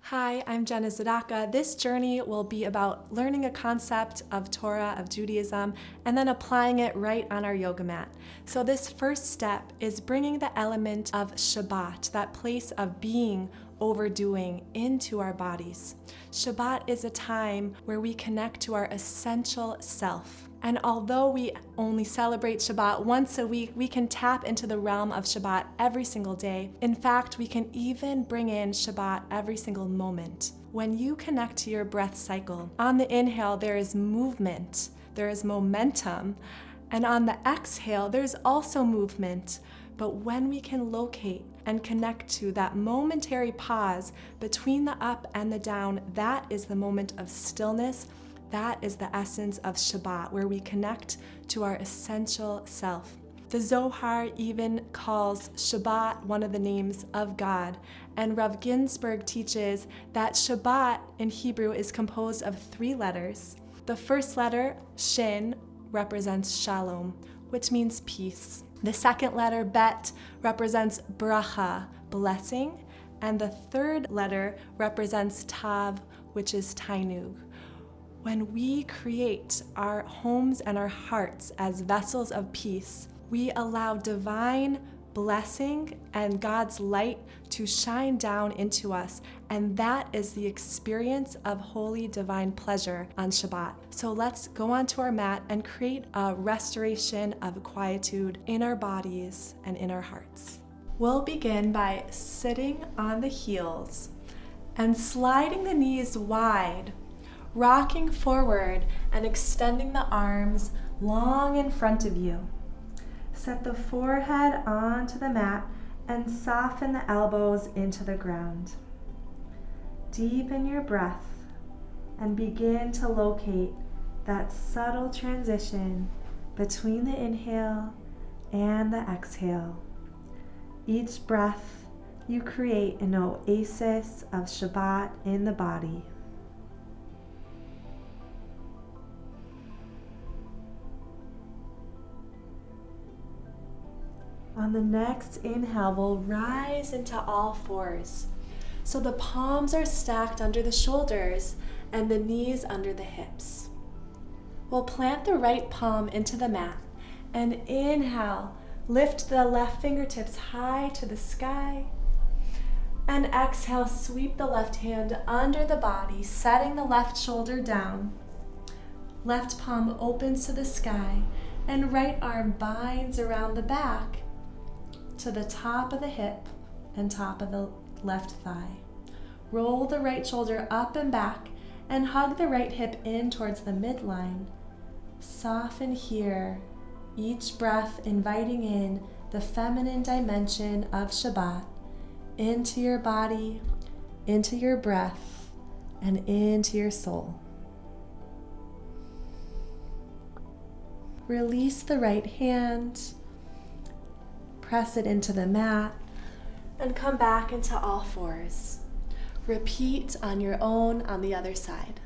Hi, I'm Jenna Zadaka. This journey will be about learning a concept of Torah, of Judaism, and then applying it right on our yoga mat. So this first step is bringing the element of Shabbat, that place of being, overdoing, into our bodies. Shabbat is a time where we connect to our essential self. And although we only celebrate Shabbat once a week, we can tap into the realm of Shabbat every single day. In fact, we can even bring in Shabbat every single moment. When you connect to your breath cycle, on the inhale, there is movement, there is momentum, and on the exhale, there's also movement. But when we can locate and connect to that momentary pause between the up and the down, that is the moment of stillness. That is the essence of Shabbat, where we connect to our essential self. The Zohar even calls Shabbat one of the names of God, and Rav Ginsburg teaches that Shabbat in Hebrew is composed of 3 letters. The first letter, Shin, represents Shalom, which means peace. The second letter, Bet, represents bracha, blessing, and the third letter represents Tav, which is Tainug. When we create our homes and our hearts as vessels of peace, we allow divine blessing and God's light to shine down into us, and that is the experience of holy divine pleasure on Shabbat. So let's go onto our mat and create a restoration of quietude in our bodies and in our hearts. We'll begin by sitting on the heels and sliding the knees wide, rocking forward and extending the arms long in front of you. Set the forehead onto the mat and soften the elbows into the ground. Deepen your breath and begin to locate that subtle transition between the inhale and the exhale. Each breath, you create an oasis of Shabbat in the body. On the next inhale, we'll rise into all fours. So the palms are stacked under the shoulders and the knees under the hips. We'll plant the right palm into the mat and inhale, lift the left fingertips high to the sky. And exhale, sweep the left hand under the body, setting the left shoulder down. Left palm opens to the sky and right arm binds around the back to the top of the hip and top of the left thigh. Roll the right shoulder up and back and hug the right hip in towards the midline. Soften here, each breath inviting in the feminine dimension of Shabbat into your body, into your breath, and into your soul. Release the right hand, press it into the mat, and come back into all fours. Repeat on your own on the other side.